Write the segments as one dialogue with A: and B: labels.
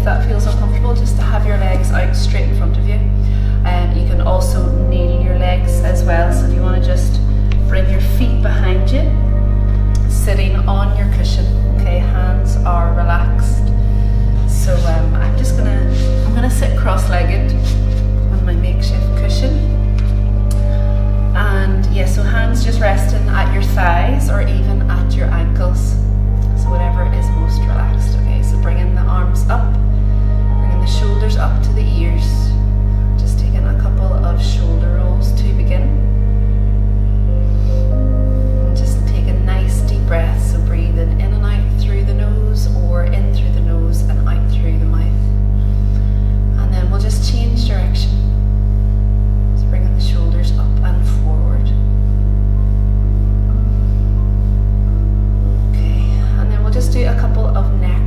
A: if that feels uncomfortable, just to have your legs out straight in front of you. You can also kneel your legs as well, so if you want to just bring your feet behind you, sitting on your cushion, okay, hands are relaxed. So I'm gonna sit cross-legged on my makeshift cushion. And yeah, so hands just resting at your thighs or even at your ankles. So whatever is most relaxed, okay? So bringing the arms up, bringing the shoulders up to the ears. Just taking a couple of shoulder rolls to begin. And just taking nice deep breaths, so breathing in and out through the nose or in through the nose and out through the mouth. And then we'll just change direction. So bringing the shoulders up and forward. Okay, and then we'll just do a couple of neck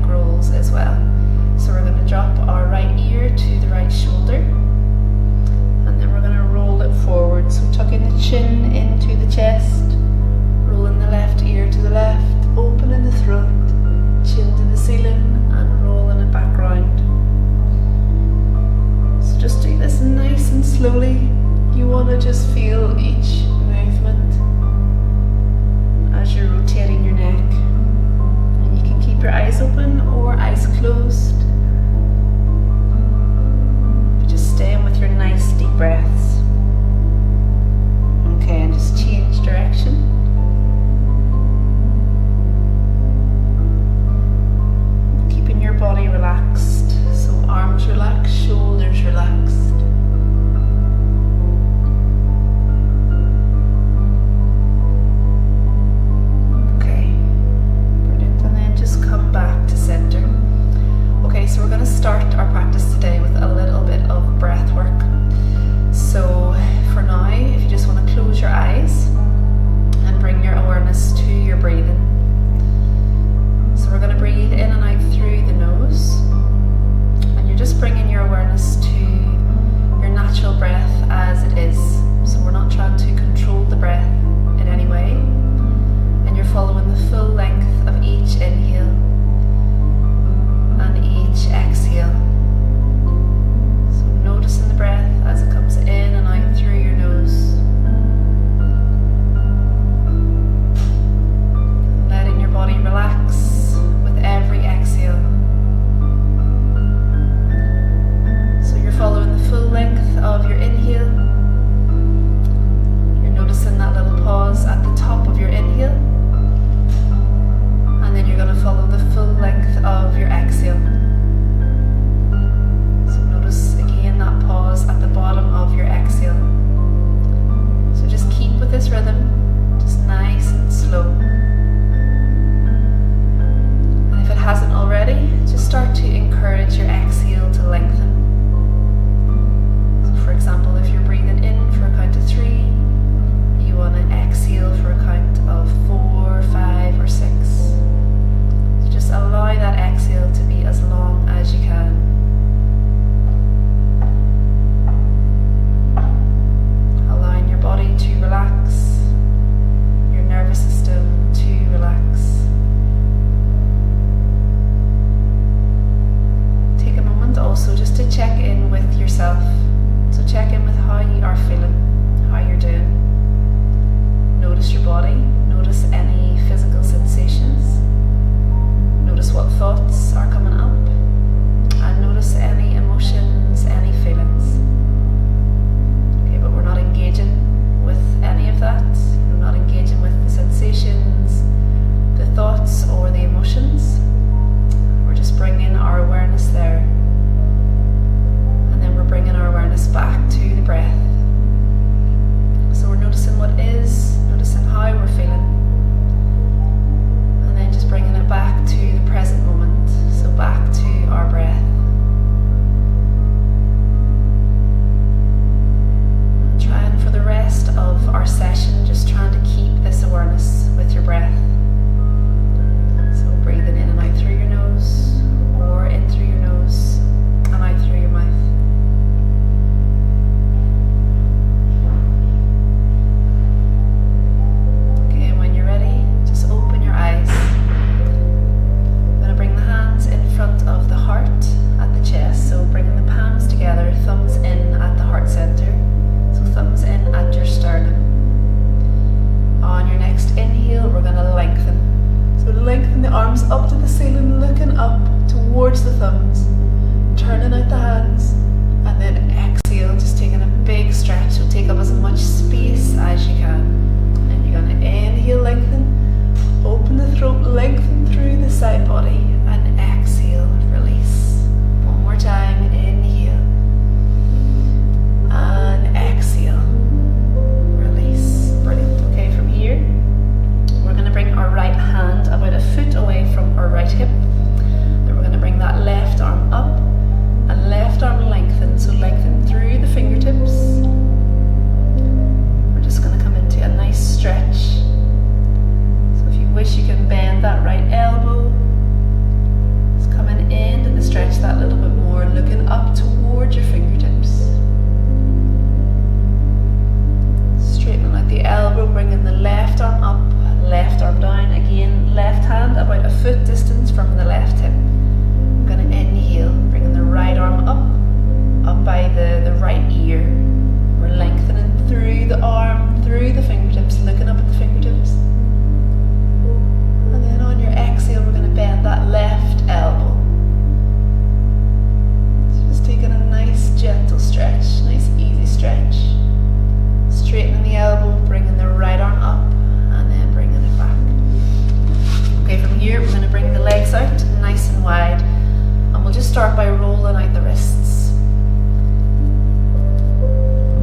A: start by rolling out the wrists.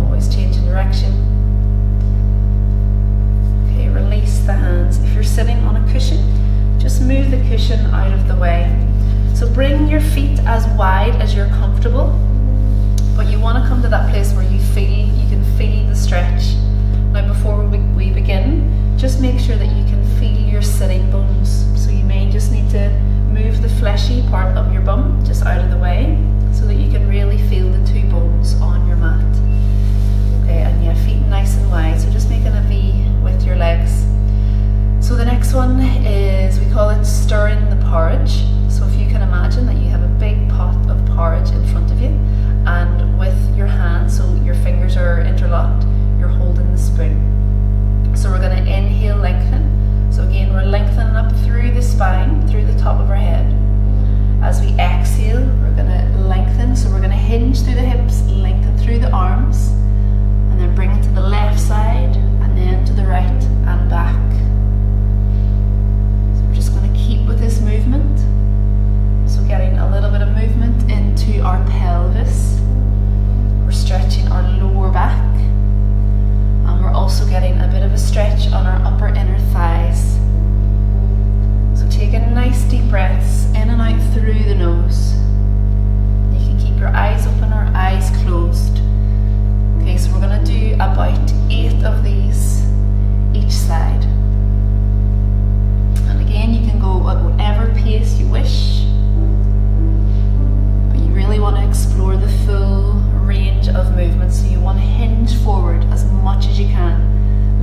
A: Always changing direction. Okay, release the hands. If you're sitting on a cushion, just move the cushion out of the way. So bring your feet as wide as you're comfortable, but you want to come to that place where you can feel the stretch. Now before we begin, just make sure that you can feel your sitting bones. So you may just need to move the fleshy part of your bum just out of the way so that you can really feel the two bones on your mat. Okay, and yeah, feet nice and wide. So just making a V with your legs. So the next one is, we call it stirring the porridge. So if you can imagine that you have a big pot of porridge in front of you, and with your hands, so your fingers are interlocked, you're holding the spoon. So we're going to inhale, lengthen. So again, we're lengthening up through the spine, through the top of our head. As we exhale, we're going to lengthen. So we're going to hinge through the hips, lengthen through the arms, and then bring it to the left side, and then to the right and back. So we're just going to keep with this movement. So getting a little bit of movement into our pelvis. We're stretching our lower back. And we're also getting a bit of a stretch on our upper inner thighs. So taking nice deep breaths in and out through the nose. You can keep your eyes open or eyes closed. Okay, so we're going to do about 8 of these each side. And again, you can go at whatever pace you wish. Really want to explore the full range of movement, so you want to hinge forward as much as you can,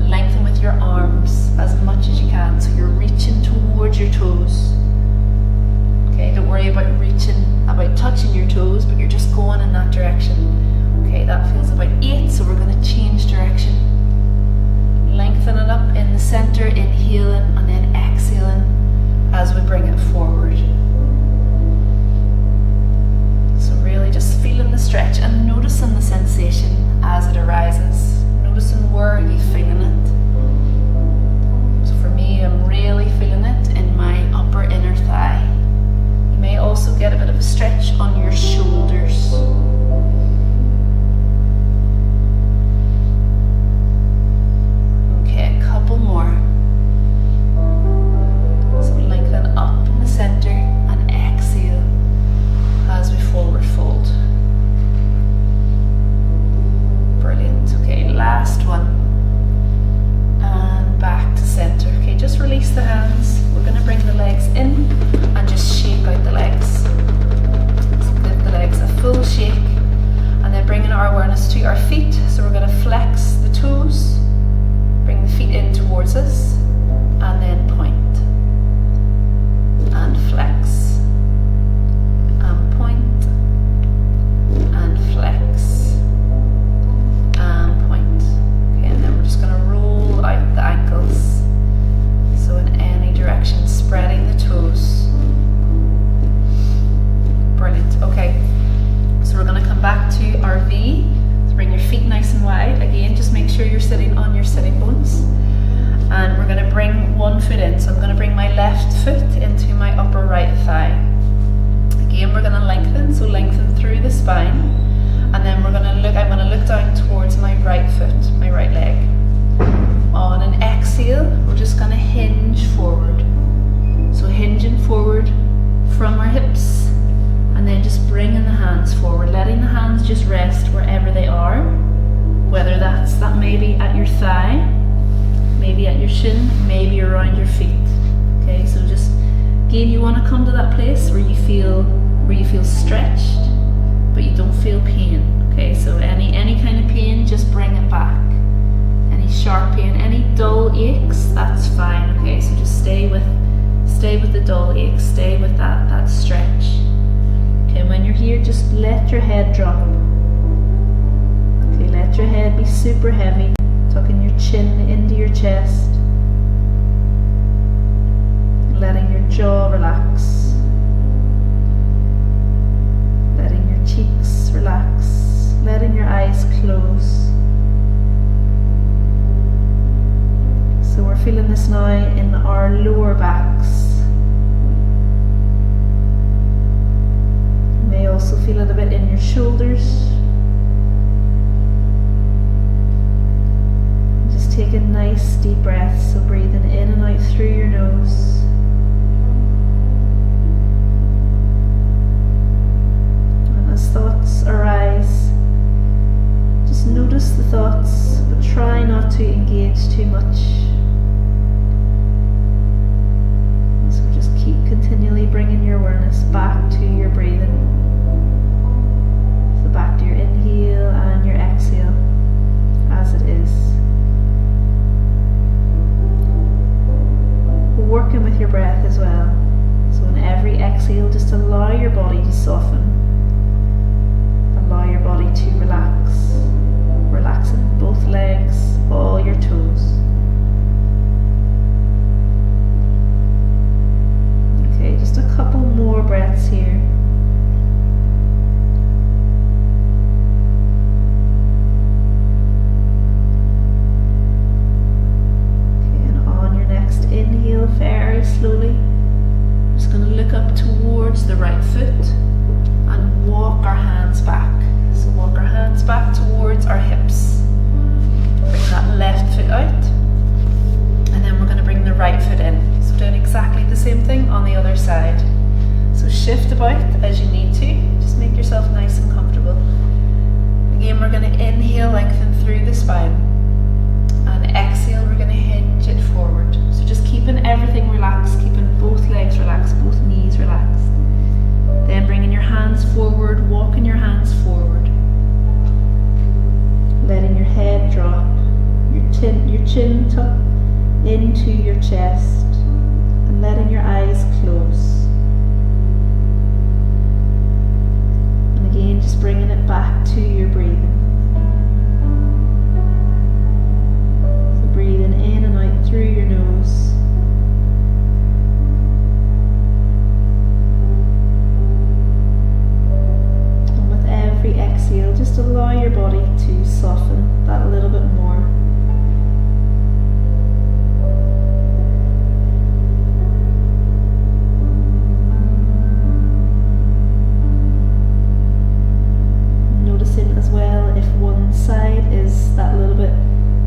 A: lengthen with your arms as much as you can, so you're reaching towards your toes. Okay, don't worry about touching your toes, but you're just going in that direction. Okay, that feels about 8, so we're going to change direction. Lengthen it up in the center, inhaling and then exhaling as we bring it forward. Really just feeling the stretch and noticing the sensation as it arises. Noticing where are you feeling it. So for me, I'm really feeling it in my upper inner thigh. You may also get a bit of a stretch on your shoulders. Okay, a couple more. So lengthen up in the center and exhale as we forward fold. Brilliant. Okay, last one. And back to center. Okay, just release the hands. We're going to bring the legs in and just shake out the legs. So give the legs a full shake, and then bringing our awareness to our feet. So we're going to flex the toes, bring the feet in towards us, and then point and flex. Point and flex and point. Okay, and then we're just going to roll out the ankles. So in any direction, spreading the toes. Brilliant. Okay, so we're going to come back to our V. So bring your feet nice and wide. Again, just make sure you're sitting on your sitting bones. And we're going to bring one foot in. So I'm going to bring my left foot into my upper right thigh. Again, we're going to lengthen, so lengthen through the spine, and then I'm going to look down towards my right foot, my right leg. On an exhale, we're just going to hinge forward. So hinging forward from our hips, and then just bringing the hands forward, letting the hands just rest wherever they are, whether that may be at your thigh, maybe at your shin, maybe around your feet. Okay, so just again, you want to come to that place where you feel stretched, but you don't feel pain. Okay, so any kind of pain, just bring it back. Any sharp pain, any dull aches, that's fine. Okay, so just stay with the dull aches, stay with that stretch. Okay, when you're here, just let your head drop. Okay, let your head be super heavy, tucking your chin into your chest. Letting your jaw relax, letting your cheeks relax, letting your eyes close. So we're feeling this now in our lower backs. also feel it a bit in your shoulders. Just taking nice deep breaths, so breathing in and out through your nose. And as thoughts arise, just notice the thoughts, but try not to engage too much. And so just keep continually bringing your awareness back to your breathing. So back to your inhale and your exhale as it is. Working with your breath as well. So in every exhale, just allow your body to soften. Allow your body to relax. Relaxing both legs, all your toes. Okay, just a couple more breaths here. Inhale very slowly. I'm just going to look up towards the right foot and walk our hands back. So walk our hands back towards our hips. Bring that left foot out. And then we're going to bring the right foot in. So doing exactly the same thing on the other side. So shift about as you need to. Just make yourself nice and comfortable. Again, we're going to inhale, lengthen through the spine. And exhale, we're going to hinge it forward. So just keeping everything relaxed, keeping both legs relaxed, both knees relaxed. Then bringing your hands forward, walking your hands forward. Letting your head drop, your chin tuck into your chest, and letting your eyes close. And again, just bringing it back to your breathing. Breathing in and out through your nose. And with every exhale, just allow your body to soften that a little bit more. Noticing as well if one side is that little bit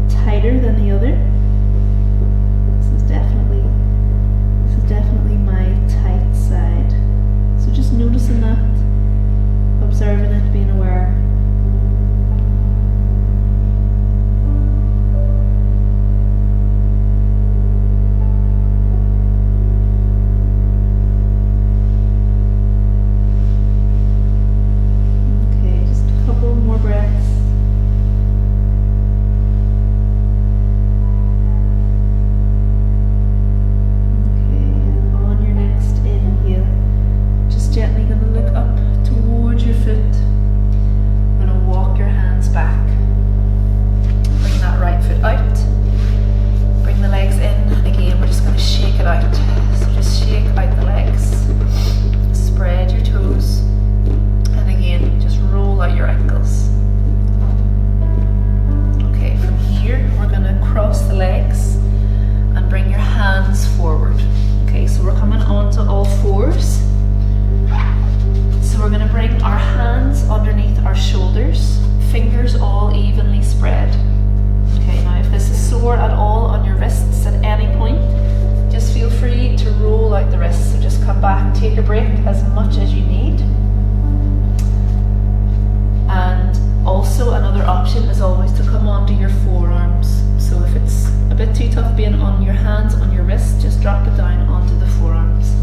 A: tighter than the other. This is definitely my tight side. So just noticing that, observing it, being aware. Okay, just a couple more breaths. Gently going to look up towards your foot. You're going to walk your hands back. Bring that right foot out. Bring the legs in, and again we're just going to shake it out. So just shake out the legs. Spread your toes. And again, just roll out your ankles. Okay, from here we're going to cross the legs and bring your hands forward. Okay, so we're coming onto all fours. So we're going to bring our hands underneath our shoulders, fingers all evenly spread. Okay, now if this is sore at all on your wrists at any point, just feel free to roll out the wrists. So just come back, take a break as much as you need. And also another option is always to come onto your forearms. So if it's a bit too tough being on your hands, on your wrists, just drop it down onto the forearms.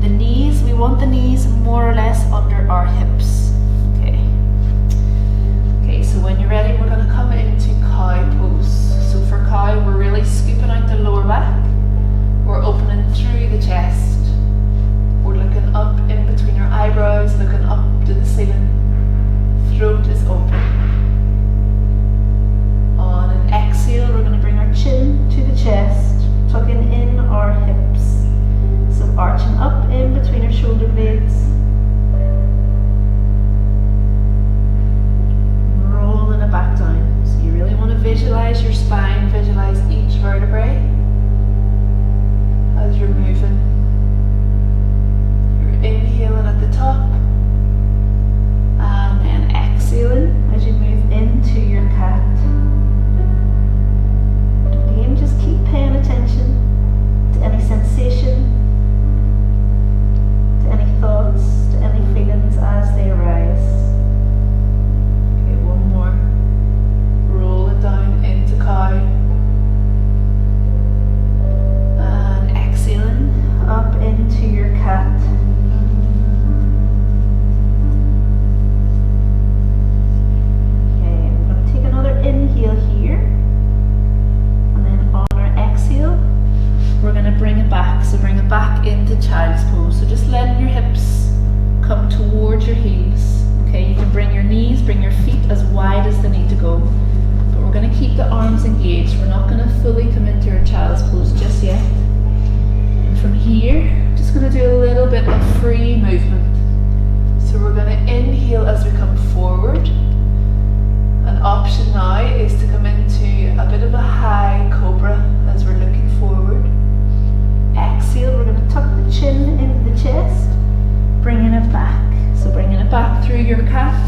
A: The knees, we want the knees more or less under our hips. Okay. Okay, so when you're ready, we're going to come into cow pose. So for cow, we're really scooping out the lower back. We're opening through the chest. We're looking up in between our eyebrows, looking up to the ceiling. Throat is open. On an exhale, we're going to bring our chin to the chest, tucking in our hips. So arching up in between our shoulder blades. free movement. So we're going to inhale as we come forward. An option now is to come into a bit of a high cobra as we're looking forward. Exhale, we're going to tuck the chin into the chest, bringing it back. So bringing it back through your cat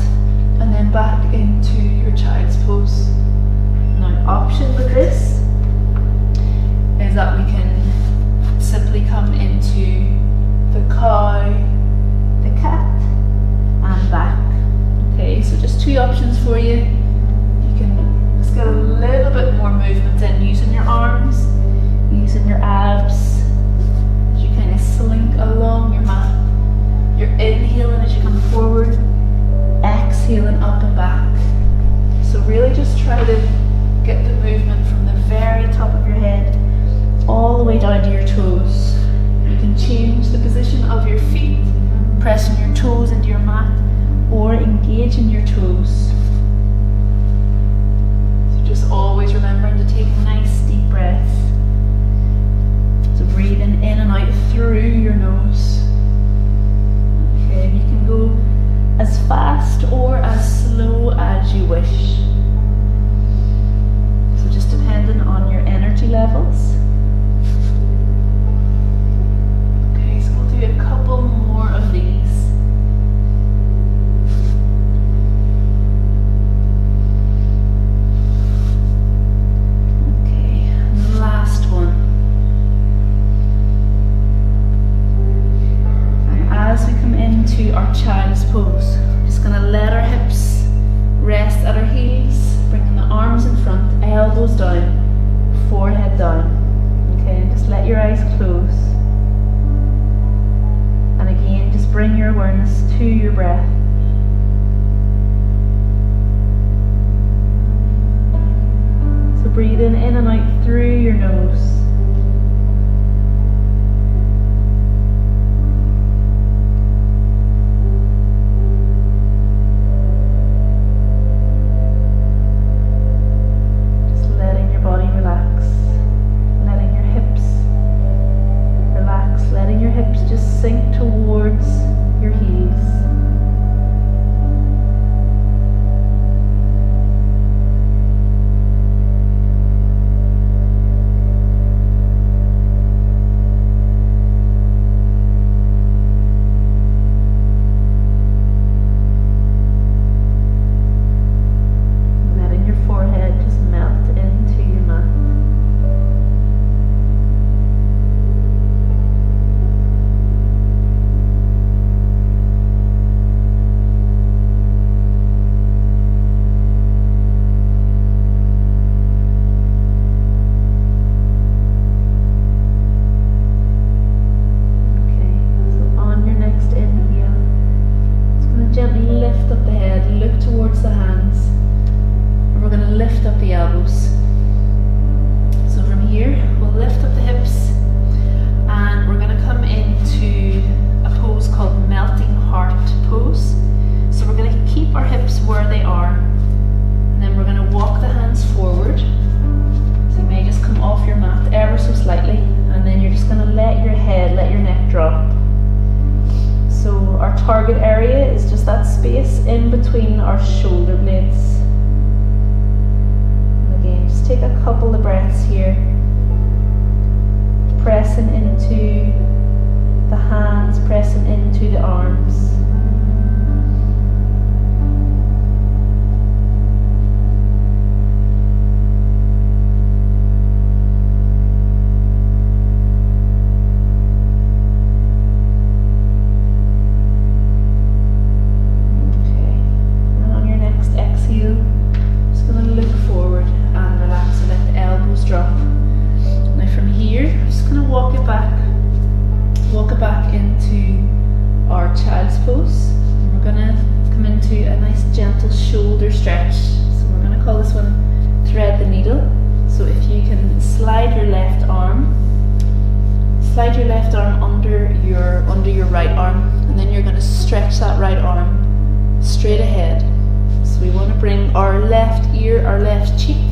A: and then back into your child's pose. Now, option with this is that we can simply come into the cow, the cat, and back. Okay, so just two options for you. You can just get a little bit more movement in using your arms, using your abs, as you kind of slink along your mat. You're inhaling as you come forward, exhaling up and back. So really just try to get the movement from the very top of your head all the way down to your toes. You can change the position of your feet, pressing your toes into your mat or engaging your toes. So just always remembering to take nice deep breaths. So breathing in and out through your nose. Okay, you can go as fast or as slow as you wish. So just depending on your energy levels. Okay, so we'll do a couple more of these. Okay, and the last one. And as we come into our child's pose, we're just going to let our hips rest at our heels, bringing the arms in front, elbows down, forehead down. Okay, and just let your eyes close. And again, just bring your awareness to your breath. So breathing in and out through your nose. Sink towards your heels. Letting your forehead just melt into your mat. Target area is just that space in between our shoulder blades. And again, just take a couple of breaths here, pressing into the hands, pressing into the arms. Back into our child's pose. And we're going to come into a nice gentle shoulder stretch. So we're going to call this one thread the needle. So if you can slide your left arm under your right arm, and then you're going to stretch that right arm straight ahead. So we want to bring our left ear, our left cheek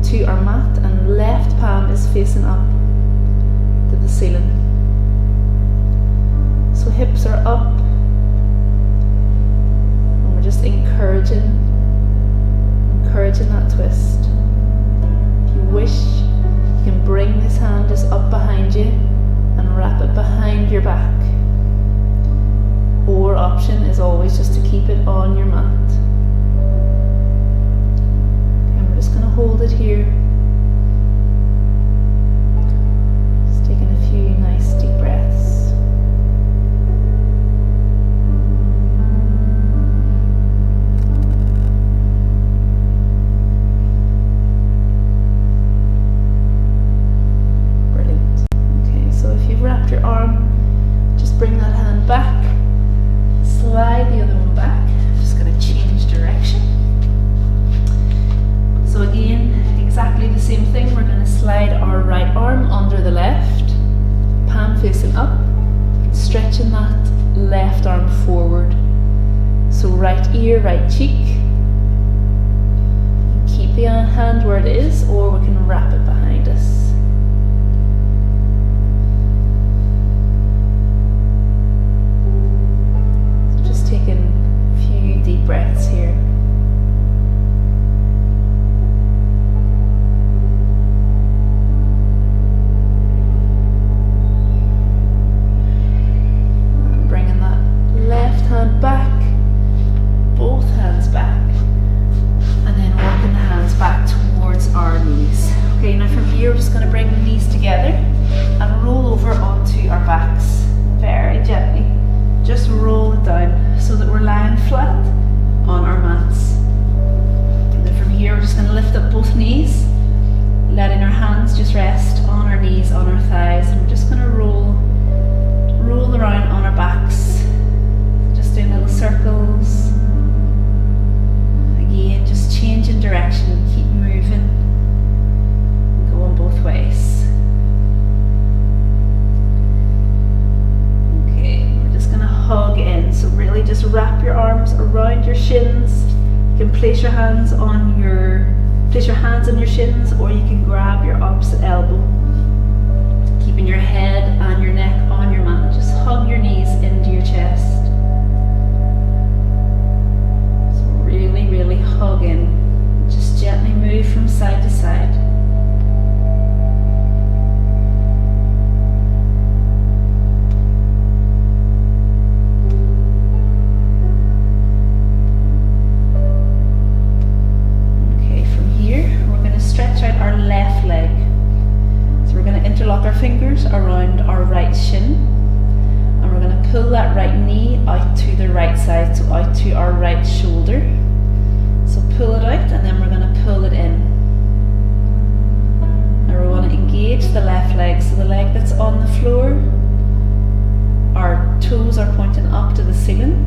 A: to our mat, and left palm is facing up to the ceiling. So So hips are up. And we're just encouraging that twist. If you wish, you can bring this hand just up behind you and wrap it behind your back. Or option is always just to keep it on your mat. And we're just going to hold it here. Just taking a few nice deep breaths. Brilliant. Okay, so if you've wrapped your arm, just bring that hand back. Slide the other one back. Just going to change direction. So again, exactly the same thing. We're going to slide our right arm under the left, palm facing up, stretching that left arm forward. So right ear, right cheek. Keep the hand where it is, or we can wrap it behind us. Taking a few deep breaths here. And bringing that left hand back, both hands back, and then walking the hands back towards our knees. Okay, now from here we're just going to bring the knees together and roll over onto our backs very gently. Just roll it down so that we're lying flat on our mats. And then from here we're just going to lift up both knees, letting our hands just rest on our knees, on our thighs, and we're just going to roll around on our backs, just doing little circles. Again, just changing direction, keep moving, going both ways. Hug in, so really just wrap your arms around your shins. You can place your hands on your shins, or you can grab your opposite elbow, keeping your head and your neck on your mat. Just hug your knees into your chest. So really, really hug in. Just gently move from side to side. Interlock our fingers around our right shin, and we're going to pull that right knee out to the right side, so out to our right shoulder. So pull it out, and then we're going to pull it in. Now we want to engage the left leg, so the leg that's on the floor, our toes are pointing up to the ceiling.